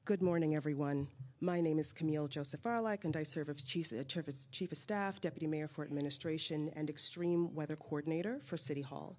Good morning, everyone. My name is Camille Joseph Arlike, and I serve as Chief of Staff, Deputy Mayor for Administration, and Extreme Weather Coordinator for City Hall.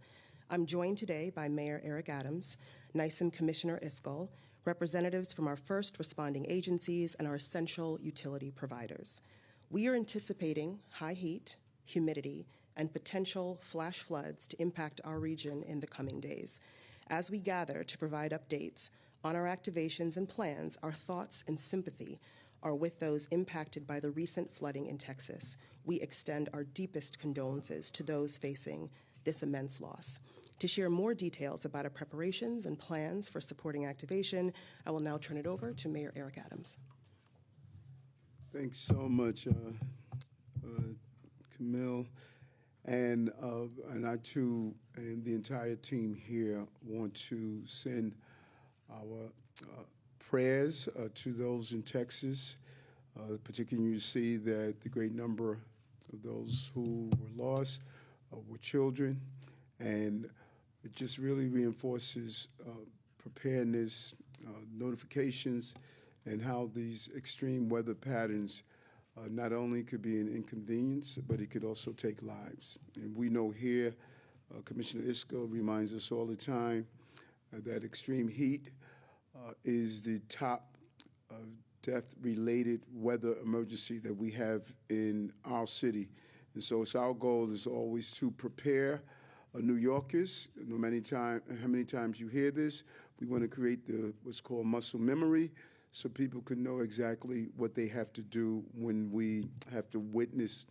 I'm joined today by Mayor Eric Adams, NYCEM Commissioner Iskell, representatives from our first responding agencies, and our essential utility providers. We are anticipating high heat, humidity, and potential flash floods to impact our region in the coming days. As we gather to provide updates on our activations and plans, our thoughts and sympathy are with those impacted by the recent flooding in Texas. We extend our deepest condolences to those facing this immense loss. To share more details about our preparations and plans for supporting activation, I will now turn it over to Mayor Eric Adams. Thanks so much, Camille. And I, too, and the entire team here want to send our prayers to those in Texas, particularly you see that the great number of those who were lost were children, and it just really reinforces preparedness, notifications, and how these extreme weather patterns not only could be an inconvenience, but it could also take lives. And we know here, Commissioner Iskell reminds us all the time that extreme heat is the top death-related weather emergency that we have in our city. And so it's our goal is always to prepare New Yorkers, no matter how many times you hear this, we want to create what's called muscle memory so people can know exactly what they have to do when we have to witness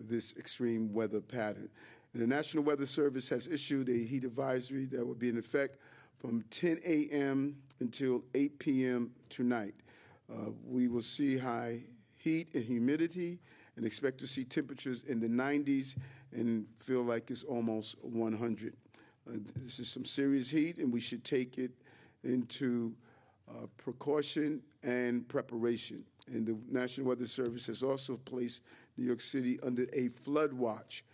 this extreme weather pattern. And the National Weather Service has issued a heat advisory that will be in effect from 10 a.m. until 8 p.m. tonight. We will see high heat and humidity and expect to see temperatures in the 90s and feel like it's almost 100. This is some serious heat, and we should take it into precaution and preparation. And the National Weather Service has also placed New York City under a flood watch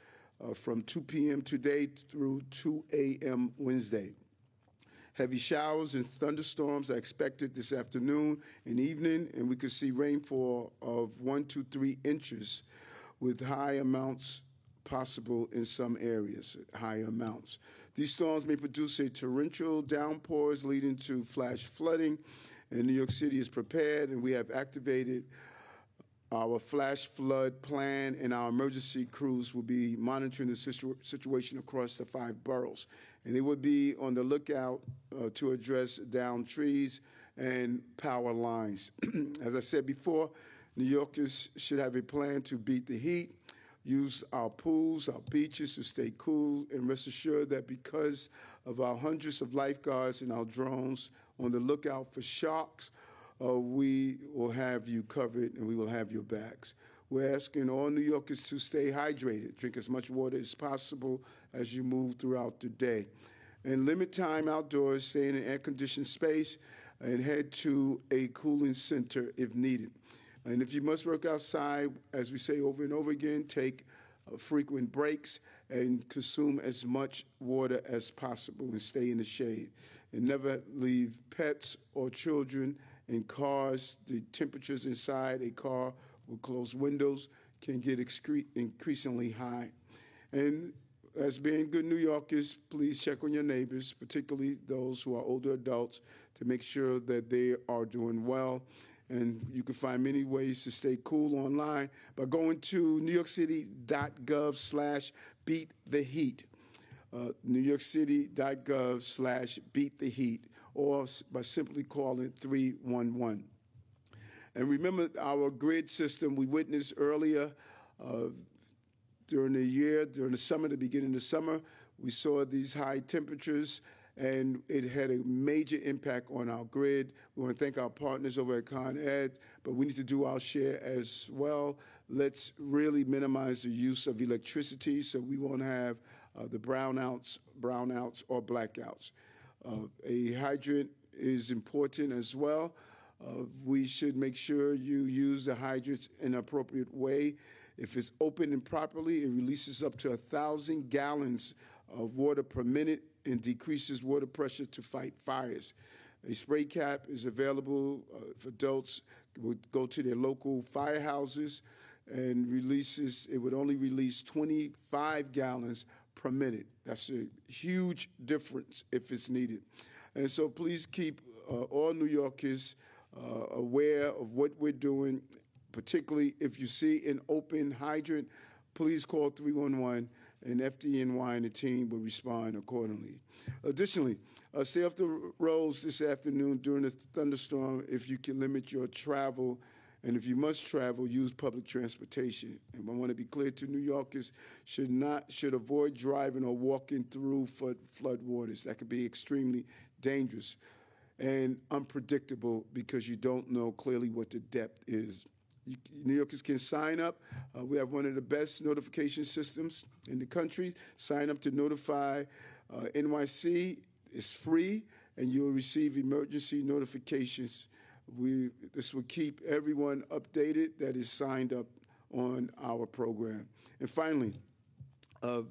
from 2 p.m. today through 2 a.m. Wednesday. Heavy showers and thunderstorms are expected this afternoon and evening, and we could see rainfall of 1 to 3 inches with high amounts possible in some areas, higher amounts. These storms may produce a torrential downpours leading to flash flooding, and New York City is prepared, and we have activated our flash flood plan, and our emergency crews will be monitoring the situation across the 5 boroughs. And they will be on the lookout to address downed trees and power lines. As I said before, New Yorkers should have a plan to beat the heat, use our pools, our beaches to stay cool, and rest assured that because of our hundreds of lifeguards and our drones on the lookout for sharks, we will have you covered and we will have your backs. We're asking all New Yorkers to stay hydrated, drink as much water as possible as you move throughout the day. And limit time outdoors, stay in an air-conditioned space, and head to a cooling center if needed. And if you must work outside, as we say over and over again, take frequent breaks and consume as much water as possible and stay in the shade. And never leave pets or children in cars. The temperatures inside a car with closed windows can get increasingly high. And as being good New Yorkers, please check on your neighbors, particularly those who are older adults, to make sure that they are doing well. And you can find many ways to stay cool online by going to newyorkcity.gov/beattheheat. newyorkcity.gov/beattheheat, or by simply calling 311. And remember our grid system we witnessed earlier during the summer, the beginning of the summer. We saw these high temperatures, and it had a major impact on our grid. We want to thank our partners over at Con Ed, but we need to do our share as well. Let's really minimize the use of electricity so we won't have the brownouts or blackouts. A hydrant is important as well. We should make sure you use the hydrants in an appropriate way. If it's open improperly, it releases up to 1,000 gallons of water per minute and decreases water pressure to fight fires. A spray cap is available for adults. Would go to their local firehouses and it would only release 25 gallons per minute. That's a huge difference if it's needed. And so please keep all New Yorkers aware of what we're doing, particularly if you see an open hydrant, please call 311 and FDNY and the team will respond accordingly. Additionally, stay off the roads this afternoon during the thunderstorm if you can limit your travel. And if you must travel, use public transportation. And I want to be clear to New Yorkers, should avoid driving or walking through flood waters. That could be extremely dangerous and unpredictable because you don't know clearly what the depth is. New Yorkers can sign up. We have one of the best notification systems in the country. Sign up to notify NYC. It's free, and you'll receive emergency notifications. This will keep everyone updated that is signed up on our program. And finally, I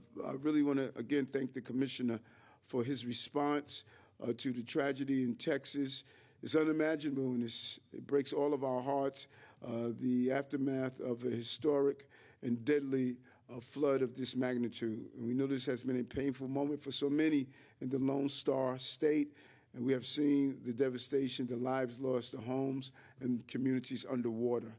really want to, again, thank the Commissioner for his response to the tragedy in Texas. It's unimaginable, and it breaks all of our hearts, the aftermath of a historic and deadly flood of this magnitude. And we know this has been a painful moment for so many in the Lone Star State, and we have seen the devastation, the lives lost, the homes, and communities underwater.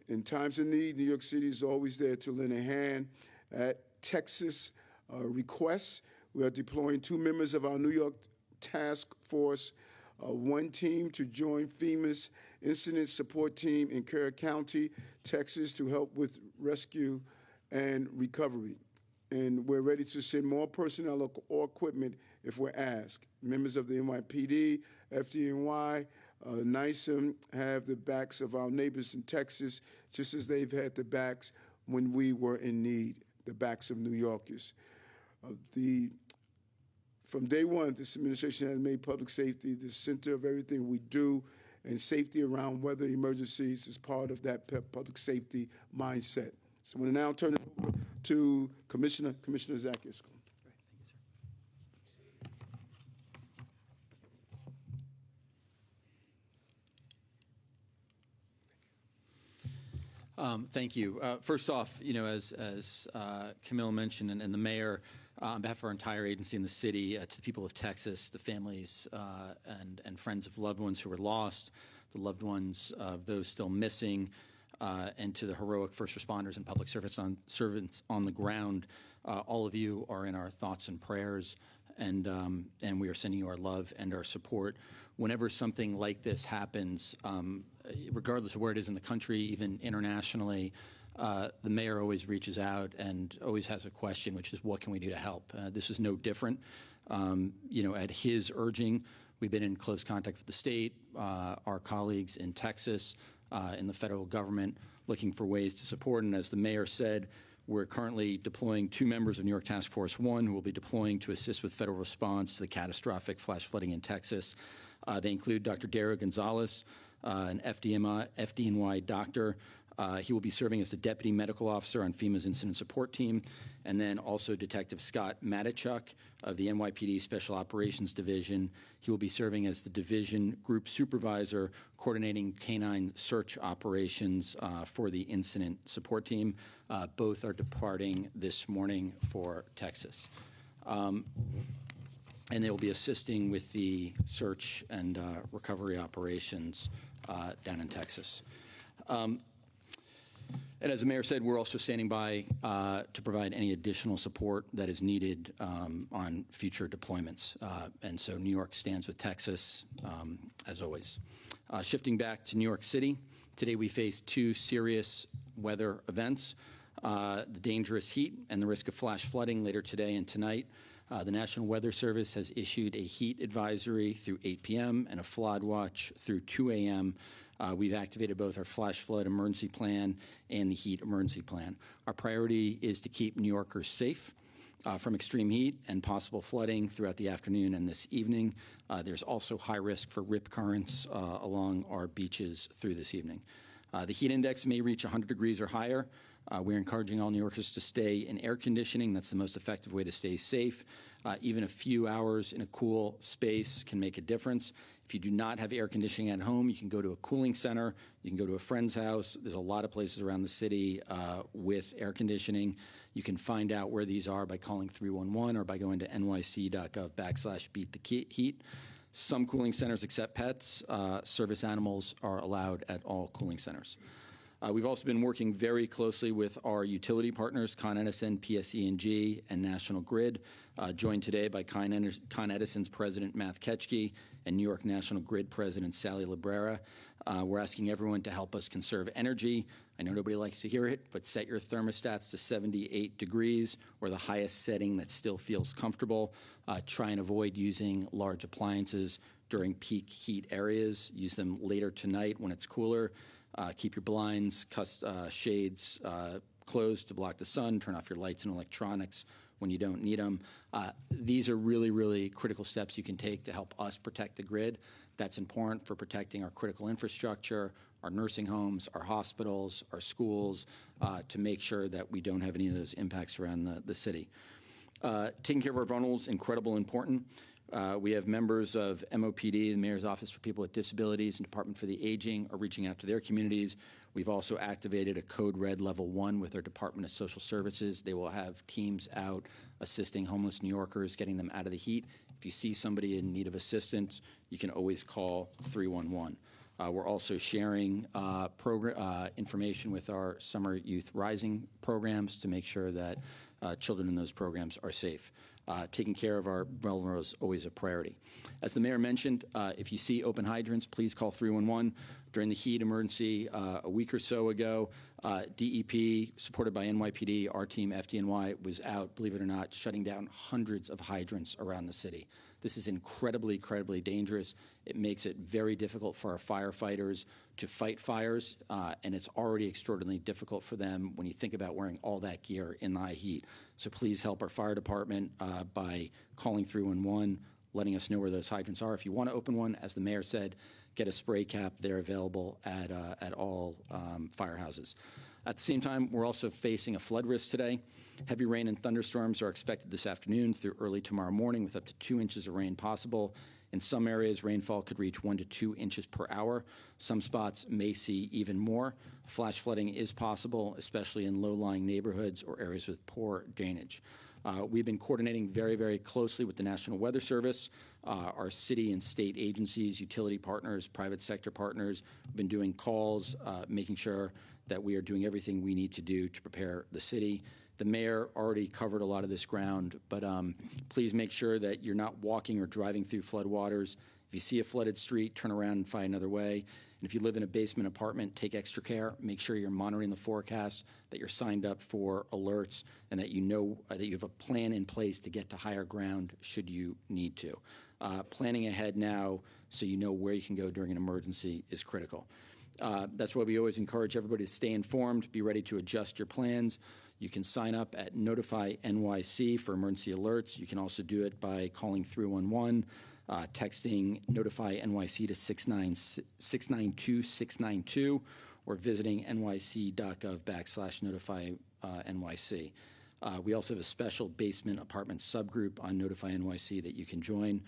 In times of need, New York City is always there to lend a hand. At Texas request, we are deploying 2 members of our New York task force, one team to join FEMA's incident support team in Kerr County, Texas, to help with rescue and recovery. And we're ready to send more personnel or equipment if we're asked. Members of the NYPD, FDNY, NYCEM have the backs of our neighbors in Texas, just as they've had the backs when we were in need, the backs of New Yorkers. From day one, this administration has made public safety the center of everything we do, and safety around weather emergencies is part of that public safety mindset. So I'm going to now turn it over to Commissioner Zakias. Thank you. First off, as Camille mentioned and the mayor, on behalf of our entire agency in the city, to the people of Texas, the families and friends of loved ones who were lost, the loved ones of those still missing, and to the heroic first responders and public servants on the ground, all of you are in our thoughts and prayers, and we are sending you our love and our support. Whenever something like this happens, regardless of where it is in the country, even internationally, the mayor always reaches out and always has a question, which is, what can we do to help? This is no different. At his urging, we've been in close contact with the state, our colleagues in Texas, in the federal government, looking for ways to support. And as the mayor said, we're currently deploying 2 members of New York Task Force 1 who will be deploying to assist with federal response to the catastrophic flash flooding in Texas. They include Dr. Dario Gonzalez, an FDNY doctor. He will be serving as the deputy medical officer on FEMA's incident support team, and then also Detective Scott Matichuk of the NYPD Special Operations Division. He will be serving as the division group supervisor, coordinating canine search operations for the incident support team. Both are departing this morning for Texas. And they will be assisting with the search and recovery operations down in Texas. And as the mayor said, we're also standing by to provide any additional support that is needed on future deployments. And so New York stands with Texas, as always. Shifting back to New York City, today we face 2 serious weather events, the dangerous heat and the risk of flash flooding later today and tonight. The National Weather Service has issued a heat advisory through 8 p.m. and a flood watch through 2 a.m. We've activated both our flash flood emergency plan and the heat emergency plan. Our priority is to keep New Yorkers safe from extreme heat and possible flooding throughout the afternoon and this evening. There's also high risk for rip currents along our beaches through this evening. The heat index may reach 100 degrees or higher. We're encouraging all New Yorkers to stay in air conditioning. That's the most effective way to stay safe. Even a few hours in a cool space can make a difference. If you do not have air conditioning at home, you can go to a cooling center. You can go to a friend's house. There's a lot of places around the city with air conditioning. You can find out where these are by calling 311 or by going to nyc.gov/beat-the-heat. Some cooling centers accept pets. Service animals are allowed at all cooling centers. We've also been working very closely with our utility partners, Con Edison, PSE&G, and National Grid, joined today by Con Edison's President, Matt Ketchke, and New York National Grid President, Sally Librera. We're asking everyone to help us conserve energy. I know nobody likes to hear it, but set your thermostats to 78 degrees or the highest setting that still feels comfortable. Try and avoid using large appliances during peak heat areas. Use them later tonight when it's cooler. Keep your blinds, shades closed to block the sun. Turn off your lights and electronics when you don't need them. These are really, really critical steps you can take to help us protect the grid. That's important for protecting our critical infrastructure, our nursing homes, our hospitals, our schools, to make sure that we don't have any of those impacts around the city. Taking care of our vulnerables, incredibly important. We have members of MOPD, the Mayor's Office for People with Disabilities, and Department for the Aging are reaching out to their communities. We've also activated a Code Red Level 1 with our Department of Social Services. They will have teams out assisting homeless New Yorkers, getting them out of the heat. If you see somebody in need of assistance, you can always call 311. We're also sharing information with our Summer Youth Rising programs to make sure that children in those programs are safe. Taking care of our vulnerable is always a priority. As the mayor mentioned, if you see open hydrants, please call 311. During the heat emergency a week or so ago, DEP, supported by NYPD, our team, FDNY, was out, believe it or not, shutting down hundreds of hydrants around the city. This is incredibly, incredibly dangerous. It makes it very difficult for our firefighters to fight fires, and it's already extraordinarily difficult for them when you think about wearing all that gear in the high heat. So please help our fire department by calling 311, letting us know where those hydrants are. If you want to open one, as the mayor said, get a spray cap. They're available at all firehouses. At the same time, we're also facing a flood risk today. Heavy rain and thunderstorms are expected this afternoon through early tomorrow morning with up to 2 inches of rain possible. In some areas, rainfall could reach 1 to 2 inches per hour. Some spots may see even more. Flash flooding is possible, especially in low-lying neighborhoods or areas with poor drainage. We've been coordinating very, very closely with the National Weather Service, our city and state agencies, utility partners, private sector partners. We've been doing calls, making sure that we are doing everything we need to do to prepare the city. The mayor already covered a lot of this ground, but please make sure that you're not walking or driving through floodwaters. If you see a flooded street, turn around and find another way. And if you live in a basement apartment, take extra care. Make sure you're monitoring the forecast, that you're signed up for alerts, and that you know that you have a plan in place to get to higher ground should you need to. Planning ahead now so you know where you can go during an emergency is critical. That's why we always encourage everybody to stay informed, be ready to adjust your plans. You can sign up at Notify NYC for emergency alerts. You can also do it by calling 311, texting Notify NYC to 692-692, or visiting nyc.gov/Notify NYC. We also have a special basement apartment subgroup on Notify NYC that you can join.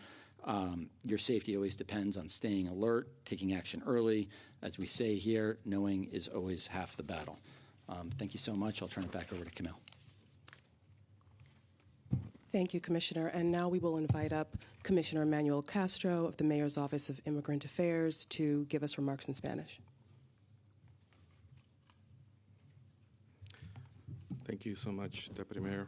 Your safety always depends on staying alert, taking action early. As we say here, knowing is always half the battle. Thank you so much. I'll turn it back over to Camille. Thank you, Commissioner. And now we will invite up Commissioner Manuel Castro of the Mayor's Office of Immigrant Affairs to give us remarks in Spanish. Thank you so much, Deputy Mayor.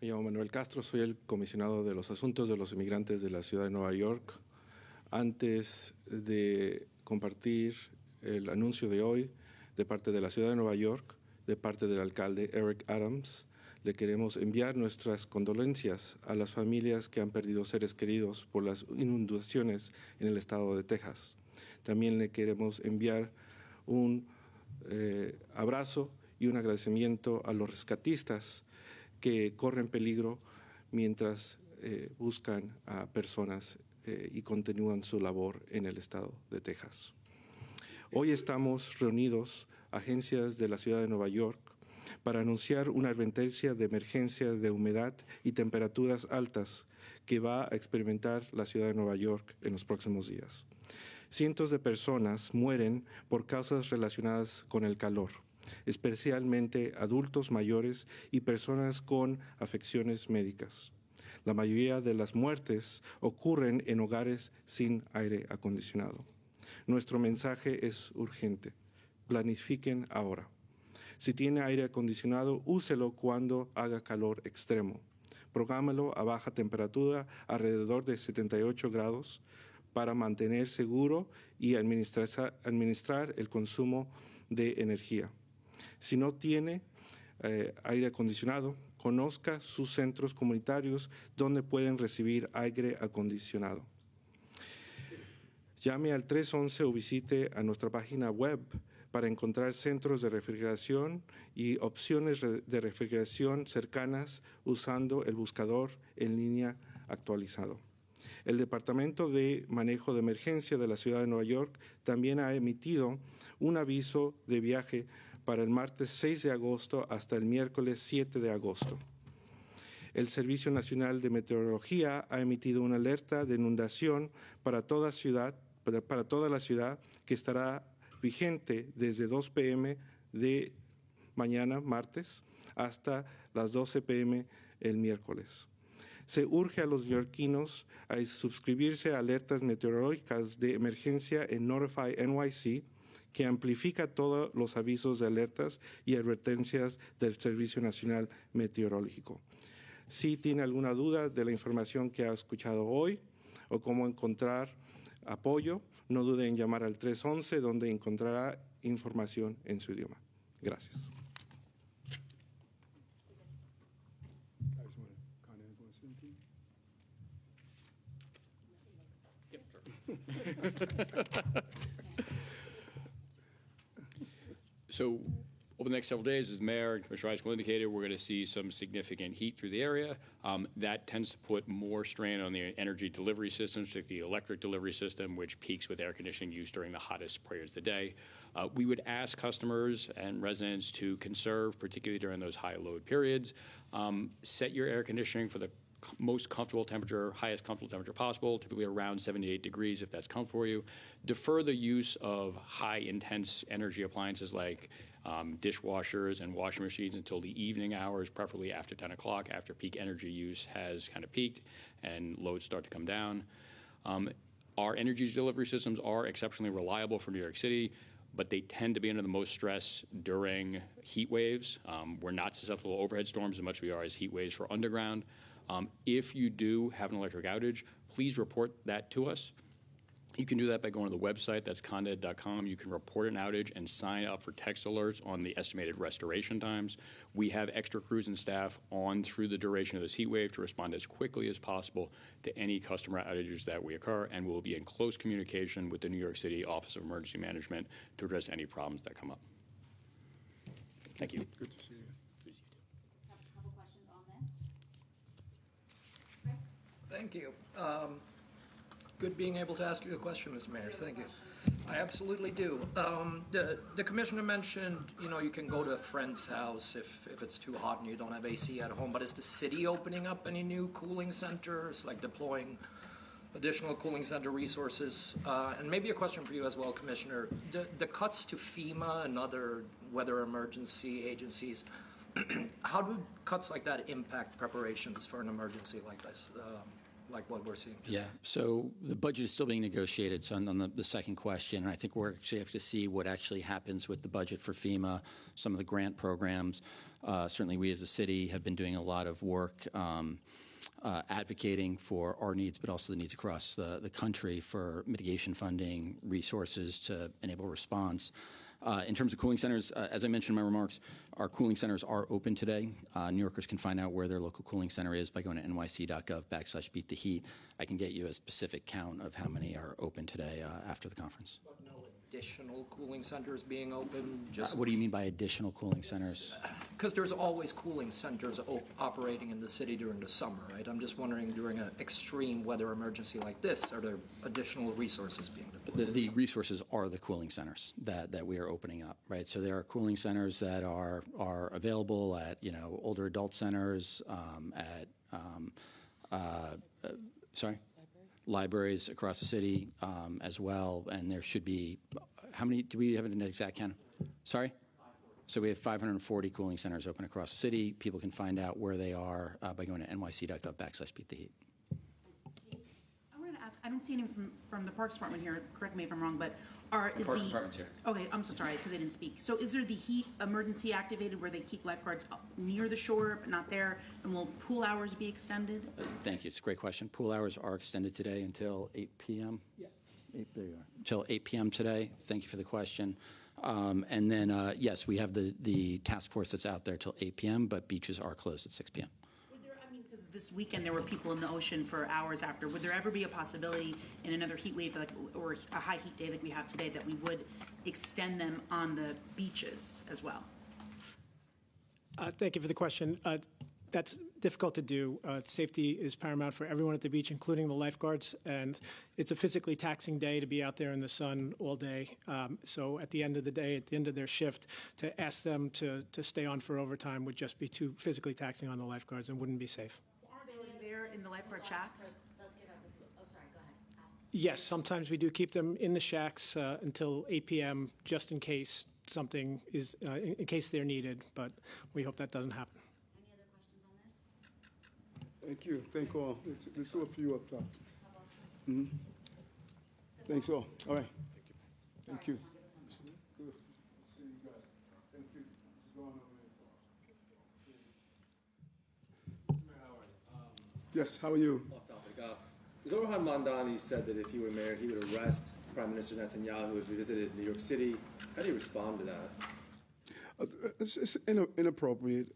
Me llamo Manuel Castro, soy el comisionado de los asuntos de los inmigrantes de la ciudad de Nueva York. Antes de compartir el anuncio de hoy de parte de la ciudad de Nueva York, de parte del alcalde Eric Adams, le queremos enviar nuestras condolencias a las familias que han perdido seres queridos por las inundaciones en el estado de Texas. También le queremos enviar un abrazo y un agradecimiento a los rescatistas que corren peligro mientras buscan a personas y continúan su labor en el estado de Texas. Hoy estamos reunidos, agencias de la ciudad de Nueva York, para anunciar una advertencia de emergencia de humedad y temperaturas altas que va a experimentar la ciudad de Nueva York en los próximos días. Cientos de personas mueren por causas relacionadas con el calor, especialmente adultos mayores y personas con afecciones médicas. La mayoría de las muertes ocurren en hogares sin aire acondicionado. Nuestro mensaje es urgente. Planifiquen ahora. Si tiene aire acondicionado, úselo cuando haga calor extremo. Prográmelo a baja temperatura, alrededor de 78 grados, para mantener seguro y administrar el consumo de energía. Si no tiene aire acondicionado, conozca sus centros comunitarios donde pueden recibir aire acondicionado. Llame al 311 o visite a nuestra página web para encontrar centros de refrigeración y opciones de refrigeración cercanas usando el buscador en línea actualizado. El Departamento de Manejo de Emergencia de la Ciudad de Nueva York también ha emitido un aviso de viaje para el martes 6 de agosto hasta el miércoles 7 de agosto. El Servicio Nacional de Meteorología ha emitido una alerta de inundación para toda la ciudad que estará vigente desde 2 p.m. de mañana, martes, hasta las 12 p.m. el miércoles. Se urge a los neoyorquinos a suscribirse a alertas meteorológicas de emergencia en Notify NYC, que amplifica todos los avisos de alertas y advertencias del Servicio Nacional Meteorológico. Si tiene alguna duda de la información que ha escuchado hoy o cómo encontrar apoyo, no dude en llamar al 311, donde encontrará información en su idioma. Gracias. So over the next several days, as the Mayor and Commissioner Rice indicated, we're going to see some significant heat through the area. That tends to put more strain on the energy delivery systems, particularly the electric delivery system, which peaks with air conditioning use during the hottest periods of the day. We would ask customers and residents to conserve, particularly during those high load periods. Set your air conditioning for the most comfortable temperature, highest comfortable temperature possible, typically around 78 degrees if that's comfortable for you. Defer the use of high intense energy appliances like dishwashers and washing machines until the evening hours, preferably after 10 o'clock, after peak energy use has kind of peaked and loads start to come down. Our energy delivery systems are exceptionally reliable for New York City, but they tend to be under the most stress during heat waves. We're not susceptible to overhead storms as much as we are as heat waves for underground. If you do have an electric outage, please report that to us. You can do that by going to the website, that's conded.com. You can report an outage and sign up for text alerts on the estimated restoration times. We have extra crews and staff on through the duration of this heat wave to respond as quickly as possible to any customer outages that we occur, and we'll be in close communication with the New York City Office of Emergency Management to address any problems that come up. Thank you. Good to see you. Have a couple questions on this. Chris? Thank you. Good being able to ask you a question, Mr. Mayor. Thank you. I absolutely do. The commissioner mentioned, you can go to a friend's house if it's too hot and you don't have AC at home, but is the city opening up any new cooling centers, like deploying additional cooling center resources? And maybe a question for you as well, Commissioner. The cuts to FEMA and other weather emergency agencies, how do cuts like that impact preparations for an emergency like this? Like what we're seeing today? Yeah, so the budget is still being negotiated. So on the second question, I think we're actually have to see what actually happens with the budget for FEMA, some of the grant programs. Certainly we as a city have been doing a lot of work advocating for our needs, but also the needs across the country for mitigation funding, resources to enable response. In terms of cooling centers, as I mentioned in my remarks, our cooling centers are open today. New Yorkers can find out where their local cooling center is by going to nyc.gov/beat the heat. I can get you a specific count of how many are open today after the conference. But no additional cooling centers being open? Just What do you mean by additional cooling centers? because there's always cooling centers operating in the city during the summer, right? I'm just wondering, during an extreme weather emergency like this, are there additional resources being deployed? The resources are the cooling centers that we are opening up, right? So there are cooling centers that are available at, older adult centers, libraries across the city as well. And there should be, how many, do we have an exact count? Sorry? So we have 540 cooling centers open across the city. People can find out where they are by going to nyc.gov/beattheheat. I wanted to ask, I don't see any from the Parks Department here, correct me if I'm wrong, but The Parks Department's here. Okay, I'm so sorry, because I didn't speak. So is there the heat emergency activated where they keep lifeguards up near the shore, but not there? And will pool hours be extended? Thank you. It's a great question. Pool hours are extended today until 8 p.m. Yes. There you are. Until 8 p.m. today. Thank you for the question. And then, yes, we have the task force that's out there till 8 p.m., but beaches are closed at 6 p.m. Because this weekend there were people in the ocean for hours after. Would there ever be a possibility in another heat wave or a high heat day like we have today that we would extend them on the beaches as well? Thank you for the question. That's difficult to do. Safety is paramount for everyone at the beach, including the lifeguards, and it's a physically taxing day to be out there in the sun all day. So at the end of the day, at the end of their shift, to ask them to stay on for overtime would just be too physically taxing on the lifeguards and wouldn't be safe. Are they already there in the lifeguard shacks? Let's give everyone, oh, sorry, go ahead. Yes, sometimes we do keep them in the shacks until 8 p.m. just in case something is, in case they're needed, but we hope that doesn't happen. Any other questions on this? Thank you. Thank all. There's still a few up top. Thanks all. All right. Thank you. Good. See you guys. Thank you. Yes, how are you? Off topic. Zoran Mandani said that if he were mayor, he would arrest Prime Minister Netanyahu if he visited New York City. How do you respond to that? It's inappropriate.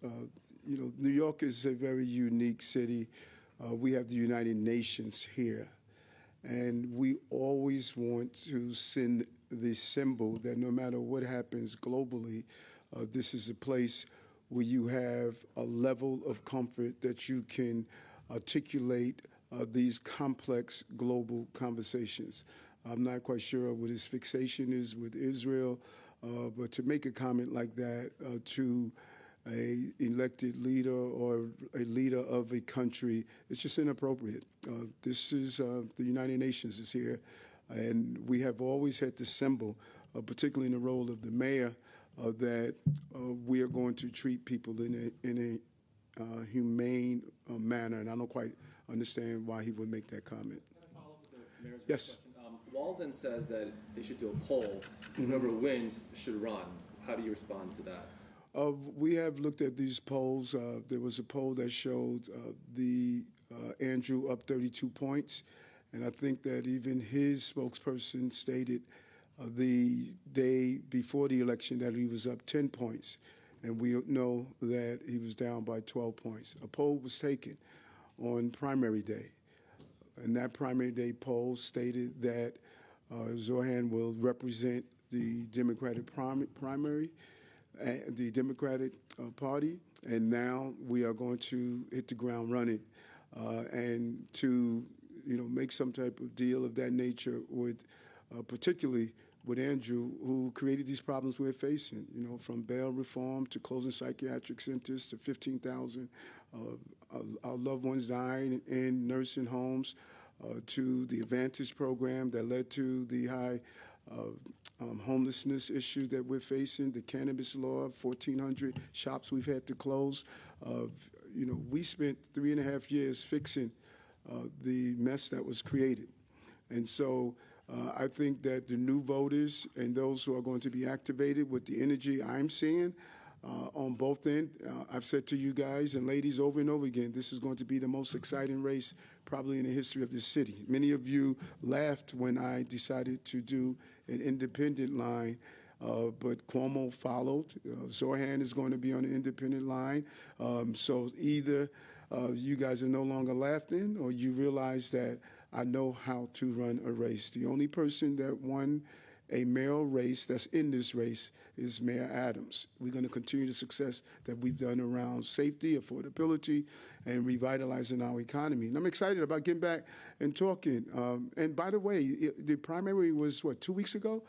New York is a very unique city. We have the United Nations here, and we always want to send the symbol that no matter what happens globally, this is a place where you have a level of comfort that you can articulate these complex global conversations. I'm not quite sure what his fixation is with Israel, but to make a comment like that to an elected leader or a leader of a country, it's just inappropriate. This is the United Nations is here, and we have always had the symbol, particularly in the role of the mayor, that we are going to treat people in a humane manner, and I don't quite understand why he would make that comment. Can I follow up with the mayor's Yes. question? Walden says that they should do a poll. Whoever wins should run. How do you respond to that? We have looked at these polls. There was a poll that showed Andrew up 32 points, and I think that even his spokesperson stated the day before the election that he was up 10 points, and we know that he was down by 12 points. A poll was taken on primary day, and that primary day poll stated that Zoran will represent the Democratic primary, the Democratic Party, and now we are going to hit the ground running and to make some type of deal of that nature with, particularly with Andrew, who created these problems we're facing, from bail reform to closing psychiatric centers to 15,000 our loved ones dying in nursing homes, to the Advantage program that led to the high homelessness issue that we're facing, the cannabis law, 1,400 shops we've had to close. We spent 3.5 years fixing the mess that was created. And so I think that the new voters and those who are going to be activated with the energy I'm seeing on both ends, I've said to you guys and ladies over and over again, this is going to be the most exciting race probably in the history of this city. Many of you laughed when I decided to do an independent line, but Cuomo followed. Zoran is going to be on the independent line. So either you guys are no longer laughing or you realize that I know how to run a race. The only person that won a mayoral race that's in this race is Mayor Adams. We're going to continue the success that we've done around safety, affordability, and revitalizing our economy. And I'm excited about getting back and talking. And by the way, the primary was, 2 weeks ago?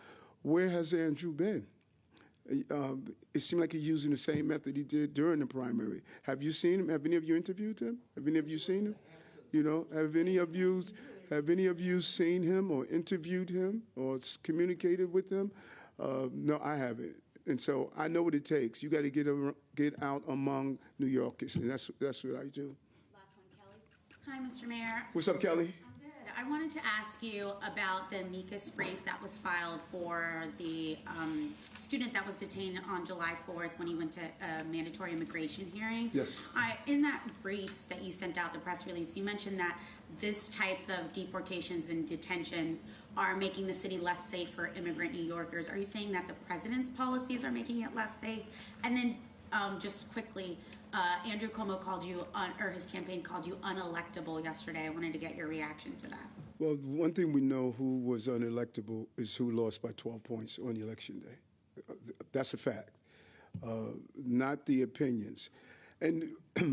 Where has Andrew been? It seemed like he's using the same method he did during the primary. Have you seen him? Have any of you interviewed him? Have any of you seen him? Have any of you seen him or interviewed him or communicated with him? No, I haven't. And so I know what it takes. You got to get out among New Yorkers, and that's what I do. Last one, Kelly. Hi, Mr. Mayor. What's up, Kelly? I'm good. I wanted to ask you about the amicus brief that was filed for the student that was detained on July 4th when he went to a mandatory immigration hearing. Yes. In that brief that you sent out, the press release, you mentioned that this types of deportations and detentions are making the city less safe for immigrant New Yorkers. Are you saying that the president's policies are making it less safe? And then just quickly, Andrew Cuomo called you, or his campaign called you unelectable yesterday. I wanted to get your reaction to that. Well, one thing we know who was unelectable is who lost by 12 points on election day. That's a fact, not the opinions. And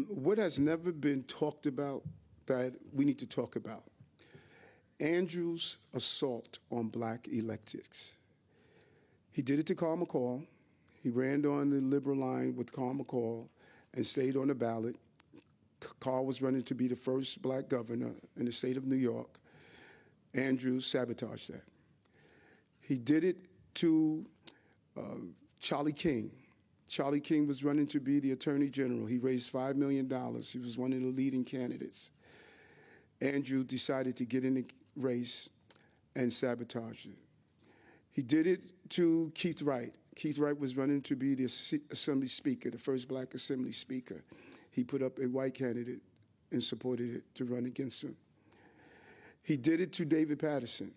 what has never been talked about that we need to talk about, Andrew's assault on black electeds. He did it to Carl McCall. He ran on the liberal line with Carl McCall and stayed on the ballot. Carl was running to be the first black governor in the state of New York. Andrew sabotaged that. He did it to Charlie King. Charlie King was running to be the attorney general. He raised $5 million. He was one of the leading candidates. Andrew decided to get in the race and sabotage it. He did it to Keith Wright. Keith Wright was running to be the Assembly Speaker, the first black Assembly Speaker. He put up a white candidate and supported it to run against him. He did it to David Paterson.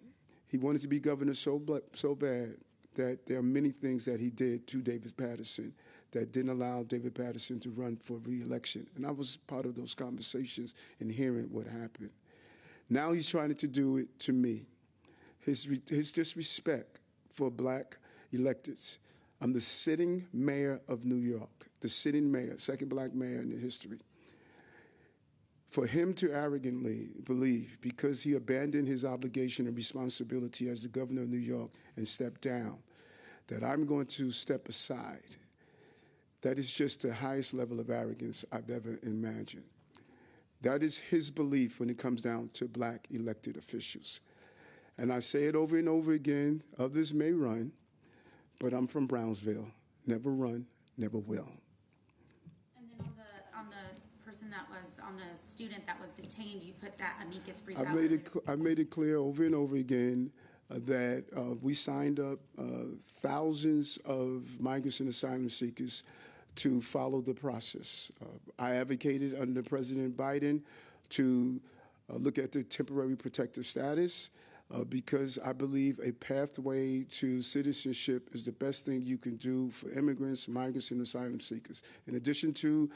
He wanted to be governor so bad that there are many things that he did to David Paterson that didn't allow David Paterson to run for re-election. And I was part of those conversations and hearing what happened. Now he's trying to do it to me. His disrespect for black electeds. I'm the sitting mayor of New York, the sitting mayor, second black mayor in the history. For him to arrogantly believe, because he abandoned his obligation and responsibility as the governor of New York and stepped down, that I'm going to step aside, that is just the highest level of arrogance I've ever imagined. That is his belief when it comes down to black elected officials. And I say it over and over again, others may run, but I'm from Brownsville. Never run, never will. And then on the person that was, on the student that was detained, you put that amicus brief out. I made it clear over and over again that we signed up thousands of migrants and asylum seekers to follow the process. I advocated under President Biden to look at the temporary protective status because I believe a pathway to citizenship is the best thing you can do for immigrants, migrants, and asylum seekers. In addition to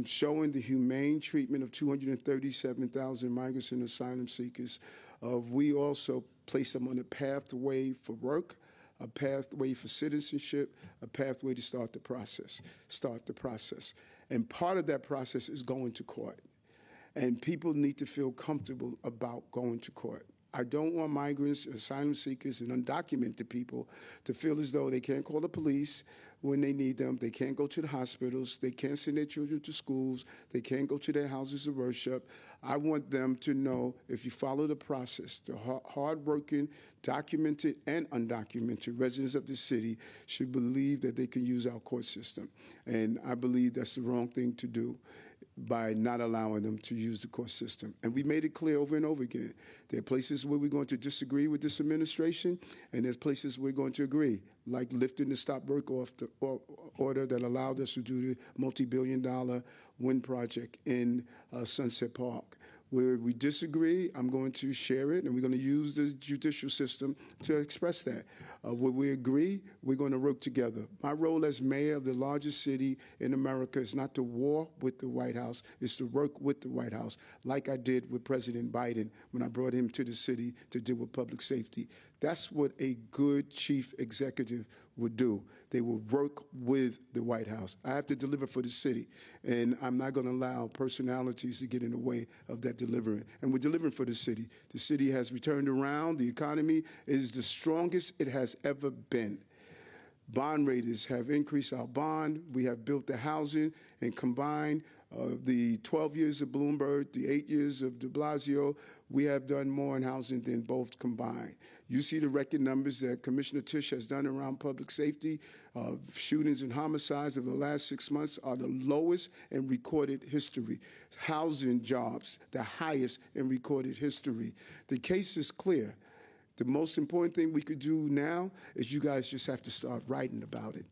showing the humane treatment of 237,000 migrants and asylum seekers, we also place them on a pathway for work, a pathway for citizenship, a pathway to start the process. And part of that process is going to court. And people need to feel comfortable about going to court. I don't want migrants, asylum seekers, and undocumented people to feel as though they can't call the police when they need them, they can't go to the hospitals, they can't send their children to schools, they can't go to their houses of worship. I want them to know if you follow the process, the hardworking, documented and undocumented residents of the city should believe that they can use our court system. And I believe that's the wrong thing to do by not allowing them to use the court system. And we made it clear over and over again. There are places where we're going to disagree with this administration, and there's places we're going to agree, like lifting the stop work order that allowed us to do the multi-billion-dollar wind project in Sunset Park. Where we disagree, I'm going to share it, and we're going to use the judicial system to express that. Where we agree, we're going to work together. My role as mayor of the largest city in America is not to war with the White House, it's to work with the White House, like I did with President Biden when I brought him to the city to deal with public safety. That's what a good chief executive would do. They will work with the White House. I have to deliver for the city, and I'm not going to allow personalities to get in the way of that delivering. And we're delivering for the city. The city has returned around. The economy is the strongest it has ever been. Bond raters have increased our bond. We have built the housing, and combined the 12 years of Bloomberg, the 8 years of de Blasio, we have done more in housing than both combined. You see the record numbers that Commissioner Tisch has done around public safety. Shootings and homicides over the last 6 months are the lowest in recorded history. Housing jobs, the highest in recorded history. The case is clear. The most important thing we could do now is you guys just have to start writing about it.